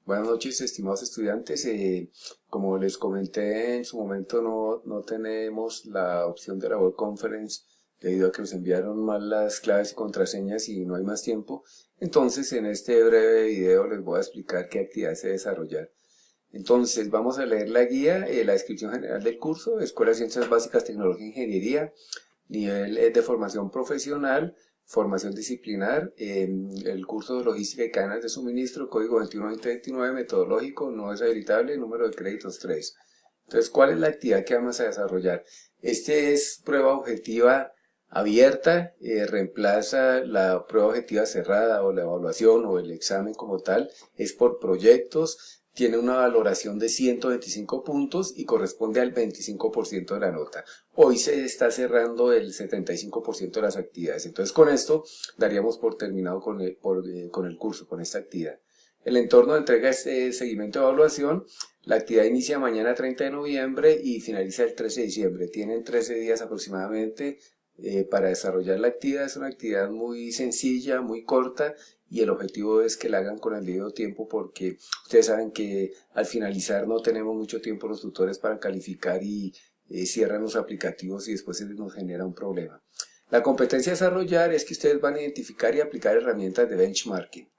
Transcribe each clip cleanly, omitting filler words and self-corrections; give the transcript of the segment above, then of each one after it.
Buenas noches, estimados estudiantes. Como les comenté en su momento, no tenemos la opción de la web conference debido a que nos enviaron mal las claves y contraseñas y no hay más tiempo. Entonces, en este breve video les voy a explicar qué actividades se desarrollar. Entonces, vamos a leer la guía, la descripción general del curso, Escuela de Ciencias Básicas, Tecnología e Ingeniería, nivel de formación profesional, formación disciplinar, el curso de logística y cadenas de suministro, código 21-2029, metodológico, no es habilitable, número de créditos 3. Entonces, ¿cuál es la actividad que vamos a desarrollar? Este es prueba objetiva abierta, reemplaza la prueba objetiva cerrada o la evaluación o el examen como tal, es por proyectos, tiene una valoración de 125 puntos y corresponde al 25% de la nota. Hoy se está cerrando el 75% de las actividades. Entonces con esto daríamos por terminado con el curso, con esta actividad. El entorno de entrega es seguimiento de evaluación. La actividad inicia mañana 30 de noviembre y finaliza el 13 de diciembre. Tienen 13 días aproximadamente para desarrollar la actividad. Es una actividad muy sencilla, muy corta, y el objetivo es que la hagan con el debido tiempo porque ustedes saben que al finalizar no tenemos mucho tiempo los tutores para calificar y cierran los aplicativos y después se nos genera un problema. La competencia a desarrollar es que ustedes van a identificar y aplicar herramientas de benchmarking.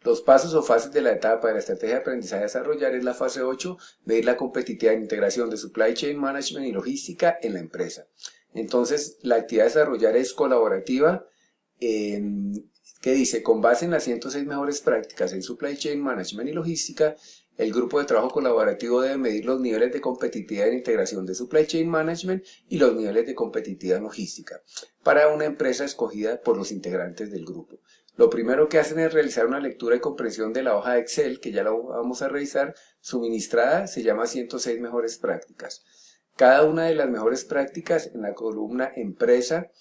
Los pasos o fases de la etapa de la estrategia de aprendizaje a desarrollar es la fase 8, medir la competitividad en integración de supply chain management y logística en la empresa. Entonces, la actividad a desarrollar es colaborativa, que dice, con base en las 106 mejores prácticas en supply chain management y logística, el grupo de trabajo colaborativo debe medir los niveles de competitividad en integración de supply chain management y los niveles de competitividad en logística para una empresa escogida por los integrantes del grupo. Lo primero que hacen es realizar una lectura y comprensión de la hoja de Excel, que ya la vamos a revisar, suministrada, se llama 106 mejores prácticas. Cada una de las mejores prácticas en la columna empresa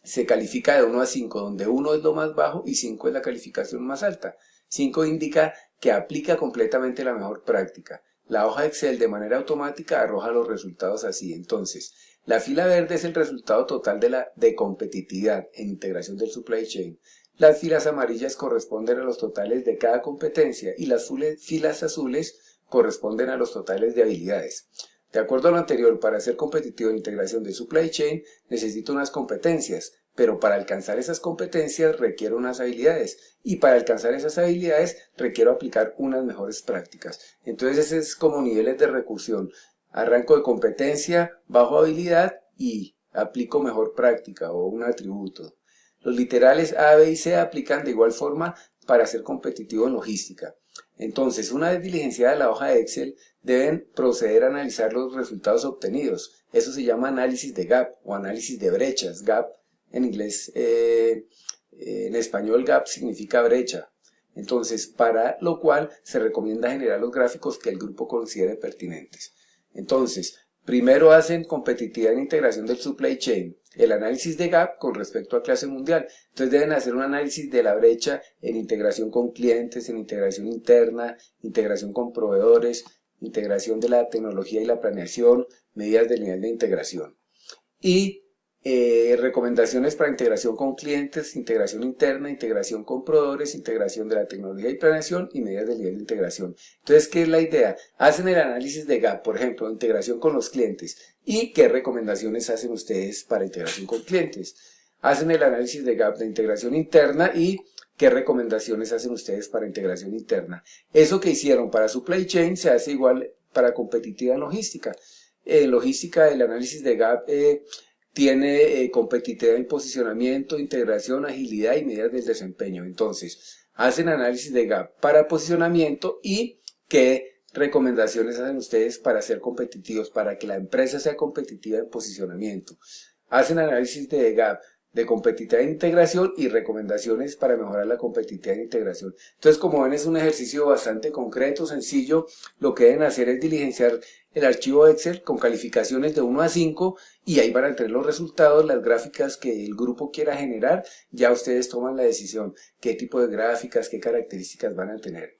se califica de 1 a 5, donde 1 es lo más bajo y 5 es la calificación más alta. 5 indica que aplica completamente la mejor práctica. La hoja de Excel de manera automática arroja los resultados así. Entonces, la fila verde es el resultado total de competitividad en integración del supply chain. Las filas amarillas corresponden a los totales de cada competencia y las filas azules corresponden a los totales de habilidades. De acuerdo a lo anterior, para ser competitivo en integración de supply chain necesito unas competencias, pero para alcanzar esas competencias requiero unas habilidades y para alcanzar esas habilidades requiero aplicar unas mejores prácticas. Entonces ese es como niveles de recursión. Arranco de competencia, bajo habilidad y aplico mejor práctica o un atributo. Los literales A, B y C aplican de igual forma para ser competitivo en logística. Entonces, una vez diligenciada la hoja de Excel, deben proceder a analizar los resultados obtenidos. Eso se llama análisis de gap o análisis de brechas. Gap en inglés, en español gap significa brecha. Entonces, para lo cual se recomienda generar los gráficos que el grupo considere pertinentes. Entonces, primero hacen competitividad en integración del supply chain, el análisis de gap con respecto a clase mundial. Entonces deben hacer un análisis de la brecha en integración con clientes, en integración interna, integración con proveedores, integración de la tecnología y la planeación, medidas del nivel de integración. Y recomendaciones para integración con clientes, integración interna, integración con proveedores, integración de la tecnología y planeación y medidas del nivel de integración. Entonces, ¿qué es la idea? Hacen el análisis de gap, por ejemplo, integración con los clientes. ¿Y qué recomendaciones hacen ustedes para integración con clientes? Hacen el análisis de gap de integración interna y qué recomendaciones hacen ustedes para integración interna. Eso que hicieron para supply chain se hace igual para competitividad en logística. En logística, el análisis de gap tiene competitividad en posicionamiento, integración, agilidad y medidas del desempeño. Entonces, hacen análisis de gap para posicionamiento y qué recomendaciones hacen ustedes para ser competitivos, para que la empresa sea competitiva en posicionamiento. Hacen análisis de gap de competitividad e integración y recomendaciones para mejorar la competitividad e integración. Entonces, como ven, es un ejercicio bastante concreto, sencillo. Lo que deben hacer es diligenciar el archivo Excel con calificaciones de 1 a 5 y ahí van a tener los resultados, las gráficas que el grupo quiera generar. Ya ustedes toman la decisión qué tipo de gráficas, qué características van a tener.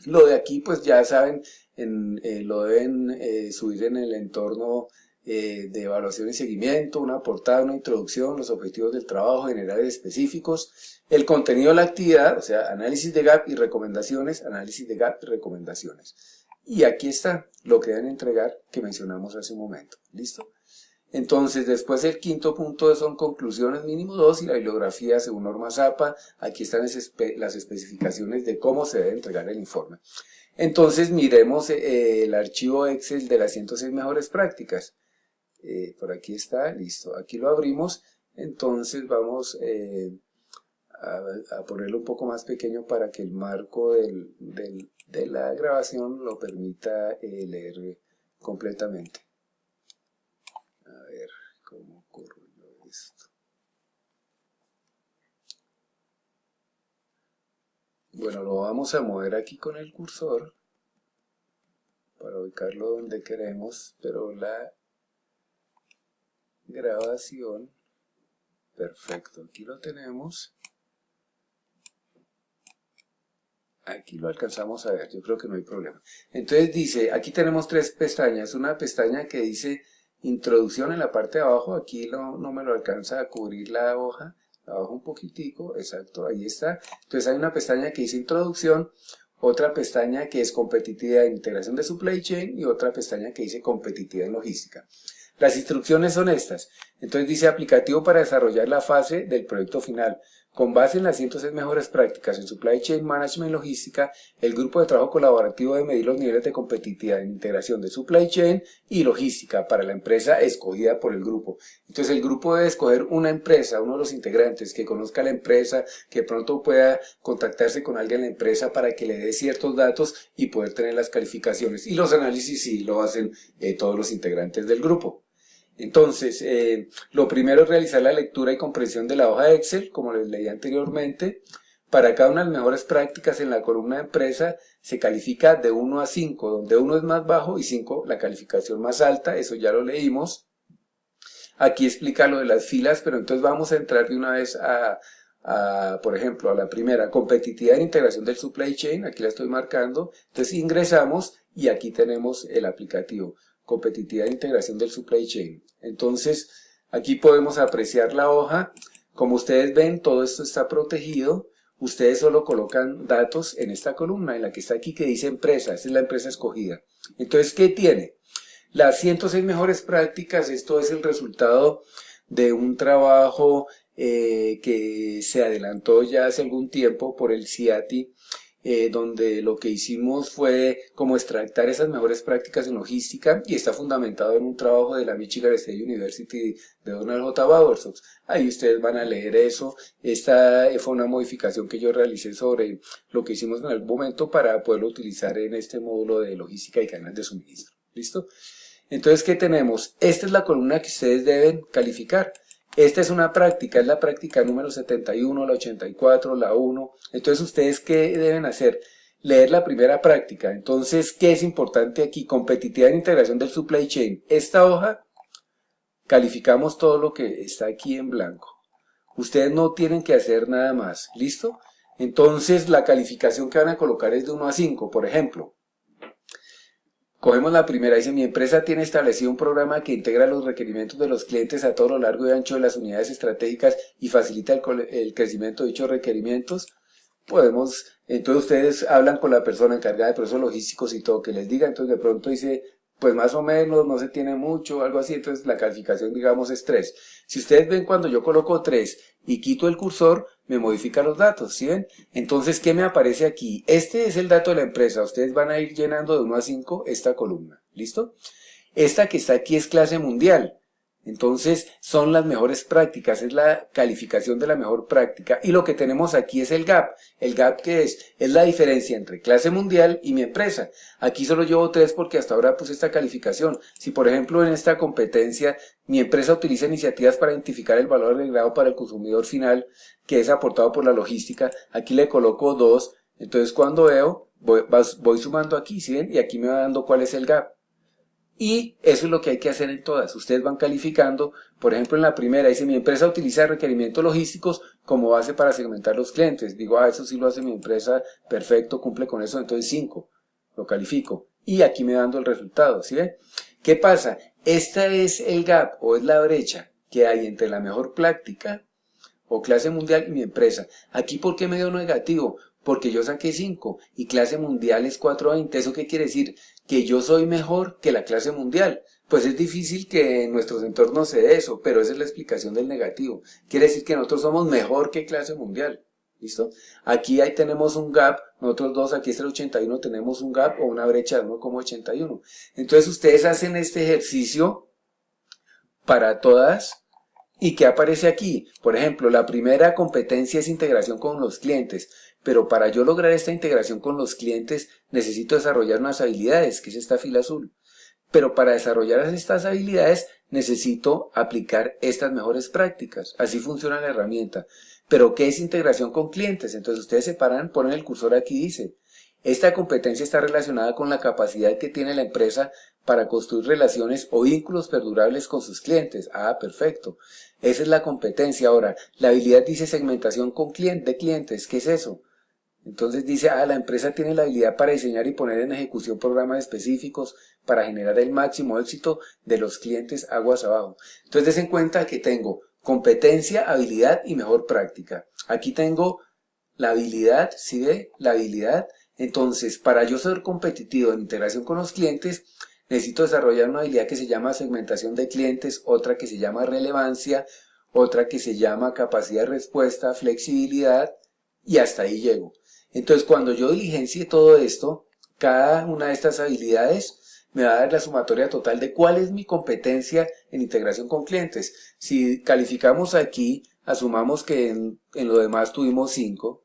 Lo de aquí, pues ya saben, lo deben subir en el entorno de evaluación y seguimiento, una portada, una introducción, los objetivos del trabajo generales específicos, el contenido de la actividad, o sea, análisis de gap y recomendaciones, análisis de gap y recomendaciones. Y aquí está lo que deben entregar que mencionamos hace un momento. ¿Listo? Entonces, después el quinto punto son conclusiones mínimo 2 y la bibliografía según normas APA. Aquí están las especificaciones de cómo se debe entregar el informe. Entonces, miremos el archivo Excel de las 106 mejores prácticas. Por aquí está, listo. Aquí lo abrimos. Entonces, vamos a ponerlo un poco más pequeño para que el marco de la grabación lo permita leer completamente. A ver cómo ocurrió esto. Bueno, lo vamos a mover aquí con el cursor para ubicarlo donde queremos, pero la grabación, perfecto, aquí lo tenemos. Aquí lo alcanzamos a ver, yo creo que no hay problema. Entonces dice, aquí tenemos tres pestañas, una pestaña que dice introducción en la parte de abajo, aquí no me lo alcanza a cubrir la hoja, abajo un poquitico, exacto, ahí está. Entonces hay una pestaña que dice introducción, otra pestaña que es competitividad e integración de supply chain y otra pestaña que dice competitividad en logística. Las instrucciones son estas. Entonces dice aplicativo para desarrollar la fase del proyecto final. Con base en las 106 mejores prácticas en Supply Chain Management y Logística, el grupo de trabajo colaborativo debe medir los niveles de competitividad en integración de Supply Chain y Logística para la empresa escogida por el grupo. Entonces el grupo debe escoger una empresa, uno de los integrantes que conozca la empresa, que pronto pueda contactarse con alguien en la empresa para que le dé ciertos datos y poder tener las calificaciones. Y los análisis sí lo hacen todos los integrantes del grupo. Entonces, lo primero es realizar la lectura y comprensión de la hoja de Excel, como les leí anteriormente. Para cada una de las mejores prácticas en la columna de empresa se califica de 1 a 5, donde 1 es más bajo y 5 la calificación más alta, eso ya lo leímos. Aquí explica lo de las filas, pero entonces vamos a entrar de una vez por ejemplo, a la primera, competitividad en integración del supply chain, aquí la estoy marcando. Entonces ingresamos y aquí tenemos el aplicativo. Competitividad e integración del supply chain. Entonces, aquí podemos apreciar la hoja. Como ustedes ven, todo esto está protegido. Ustedes solo colocan datos en esta columna, en la que está aquí, que dice empresa. Esta es la empresa escogida. Entonces, ¿qué tiene? Las 106 mejores prácticas, esto es el resultado de un trabajo que se adelantó ya hace algún tiempo por el CIATI, donde lo que hicimos fue como extractar esas mejores prácticas en logística y está fundamentado en un trabajo de la Michigan State University de Donald J. Bowersox. Ahí ustedes van a leer eso. Esta fue una modificación que yo realicé sobre lo que hicimos en algún momento para poderlo utilizar en este módulo de logística y cadenas de suministro. ¿Listo? Entonces, ¿qué tenemos? Esta es la columna que ustedes deben calificar. Esta es una práctica, es la práctica número 71, la 84, la 1. Entonces, ¿ustedes qué deben hacer? Leer la primera práctica. Entonces, ¿qué es importante aquí? Competitividad en integración del supply chain. Esta hoja, calificamos todo lo que está aquí en blanco. Ustedes no tienen que hacer nada más. ¿Listo? Entonces, la calificación que van a colocar es de 1 a 5, por ejemplo. Cogemos la primera, dice, mi empresa tiene establecido un programa que integra los requerimientos de los clientes a todo lo largo y ancho de las unidades estratégicas y facilita el crecimiento de dichos requerimientos. Entonces ustedes hablan con la persona encargada de procesos logísticos y todo, que les diga, entonces de pronto dice, pues más o menos, no se tiene mucho, algo así, entonces la calificación digamos es 3. Si ustedes ven cuando yo coloco 3 y quito el cursor, me modifica los datos, ¿sí ven? Entonces, ¿qué me aparece aquí? Este es el dato de la empresa, ustedes van a ir llenando de 1 a 5 esta columna, ¿listo? Esta que está aquí es clase mundial. Entonces, son las mejores prácticas, es la calificación de la mejor práctica. Y lo que tenemos aquí es el gap. ¿El gap qué es? Es la diferencia entre clase mundial y mi empresa. Aquí solo llevo 3 porque hasta ahora puse esta calificación. Si, por ejemplo, en esta competencia, mi empresa utiliza iniciativas para identificar el valor agregado para el consumidor final, que es aportado por la logística, aquí le coloco 2. Entonces, cuando veo, voy sumando aquí, ¿sí ven? Y aquí me va dando cuál es el gap. Y eso es lo que hay que hacer en todas. Ustedes van calificando, por ejemplo en la primera dice mi empresa utiliza requerimientos logísticos como base para segmentar los clientes. Digo, eso sí lo hace mi empresa, perfecto, cumple con eso, entonces 5, lo califico. Y aquí me dando el resultado, ¿sí ven? ¿Qué pasa? Esta es el gap o es la brecha que hay entre la mejor práctica o clase mundial y mi empresa. Aquí, ¿por qué me dio negativo? Porque yo saqué 5 y clase mundial es 4.20. ¿Eso qué quiere decir? Que yo soy mejor que la clase mundial. Pues es difícil que en nuestros entornos se dé eso, pero esa es la explicación del negativo. Quiere decir que nosotros somos mejor que clase mundial. ¿Listo? Aquí ahí tenemos un gap, nosotros dos, aquí está el 81, tenemos un gap o una brecha de 1,81. Entonces ustedes hacen este ejercicio para todas. ¿Y qué aparece aquí? Por ejemplo, la primera competencia es integración con los clientes, pero para yo lograr esta integración con los clientes necesito desarrollar unas habilidades, que es esta fila azul. Pero para desarrollar estas habilidades necesito aplicar estas mejores prácticas. Así funciona la herramienta. Pero ¿qué es integración con clientes? Entonces ustedes se paran, ponen el cursor aquí y dice, esta competencia está relacionada con la capacidad que tiene la empresa para construir relaciones o vínculos perdurables con sus clientes. Ah, perfecto. Esa es la competencia. Ahora, la habilidad dice segmentación con de clientes. ¿Qué es eso? Entonces dice, la empresa tiene la habilidad para diseñar y poner en ejecución programas específicos para generar el máximo éxito de los clientes aguas abajo. Entonces des en cuenta que tengo competencia, habilidad y mejor práctica. Aquí tengo la habilidad, ¿sí ve? La habilidad. Entonces, para yo ser competitivo en integración con los clientes, necesito desarrollar una habilidad que se llama segmentación de clientes, otra que se llama relevancia, otra que se llama capacidad de respuesta, flexibilidad, y hasta ahí llego. Entonces, cuando yo diligencie todo esto, cada una de estas habilidades me va a dar la sumatoria total de cuál es mi competencia en integración con clientes. Si calificamos aquí, asumamos que en lo demás tuvimos 5,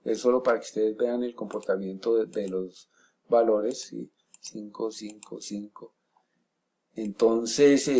es solo para que ustedes vean el comportamiento de los valores, ¿sí? 5, 5, 5. Entonces,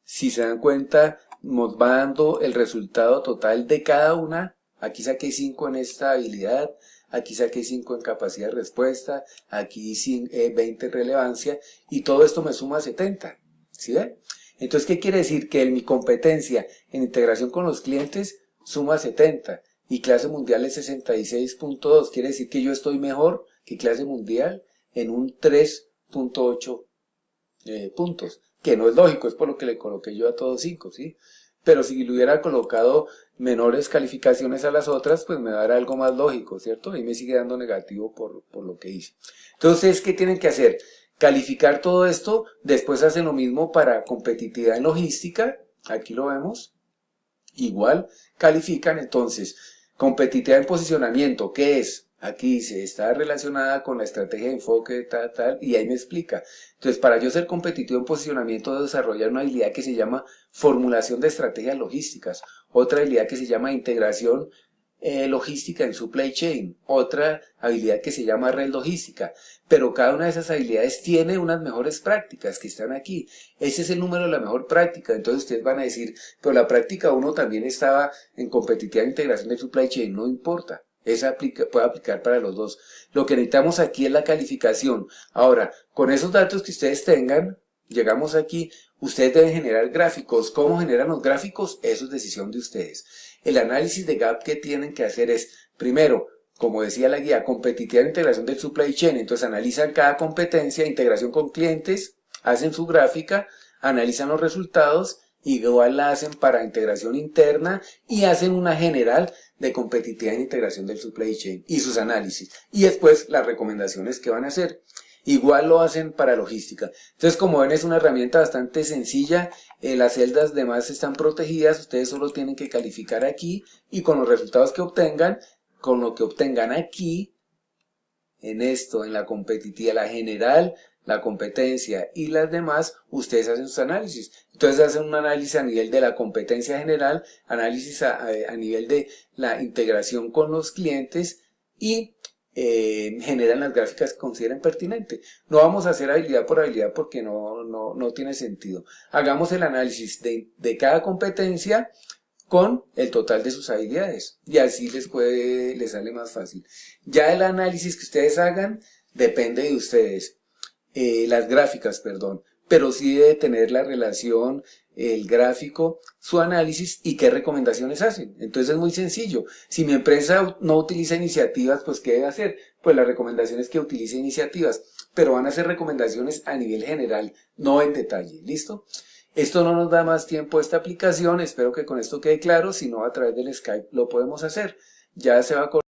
si se dan cuenta, nos va dando el resultado total de cada una. Aquí saqué 5 en esta habilidad, aquí saqué 5 en capacidad de respuesta, aquí 20 en relevancia, y todo esto me suma 70. ¿Sí ven? Entonces, ¿qué quiere decir? Que mi competencia en integración con los clientes suma 70 y clase mundial es 66.2. Quiere decir que yo estoy mejor que clase mundial en un 3.8 puntos, que no es lógico, es por lo que le coloqué yo a todos 5, ¿sí? Pero si le hubiera colocado menores calificaciones a las otras, pues me dará algo más lógico, ¿cierto? Y me sigue dando negativo por lo que hice. Entonces, ¿qué tienen que hacer? Calificar todo esto, después hacen lo mismo para competitividad en logística, aquí lo vemos, igual califican. Entonces, competitividad en posicionamiento, ¿qué es? Aquí dice, está relacionada con la estrategia de enfoque, tal, y ahí me explica. Entonces, para yo ser competitivo en posicionamiento, debo desarrollar una habilidad que se llama formulación de estrategias logísticas, otra habilidad que se llama integración logística en supply chain, otra habilidad que se llama red logística, pero cada una de esas habilidades tiene unas mejores prácticas que están aquí. Ese es el número de la mejor práctica. Entonces ustedes van a decir, pero la práctica 1 también estaba en competitividad de integración de supply chain. No importa, esa puede aplicar para los dos. Lo que necesitamos aquí es la calificación. Ahora, con esos datos que ustedes tengan, llegamos aquí, ustedes deben generar gráficos. ¿Cómo generan los gráficos? Eso es decisión de ustedes. El análisis de gap que tienen que hacer es, primero, como decía la guía, competitividad de integración del supply chain. Entonces analizan cada competencia, integración con clientes, hacen su gráfica, analizan los resultados, igual la hacen para integración interna y hacen una general de competitividad en integración del supply chain y sus análisis. Y después las recomendaciones que van a hacer. Igual lo hacen para logística. Entonces, como ven, es una herramienta bastante sencilla. Las celdas demás están protegidas. Ustedes solo tienen que calificar aquí y con los resultados que obtengan, con lo que obtengan aquí, en esto, en la competitividad, la general, la competencia y las demás, ustedes hacen sus análisis. Entonces hacen un análisis a nivel de la competencia general, análisis a nivel de la integración con los clientes y generan las gráficas que consideren pertinente. No vamos a hacer habilidad por habilidad porque no tiene sentido. Hagamos el análisis de cada competencia con el total de sus habilidades y así les sale más fácil. Ya el análisis que ustedes hagan depende de ustedes, las gráficas, perdón, pero sí debe tener la relación, el gráfico, su análisis y qué recomendaciones hacen. Entonces es muy sencillo. Si mi empresa no utiliza iniciativas, pues ¿qué debe hacer? Pues la recomendación es que utilice iniciativas. pero van a ser recomendaciones a nivel general, no en detalle. ¿Listo? Esto no nos da más tiempo esta aplicación, espero que con esto quede claro, si no a través del Skype lo podemos hacer. Ya se va a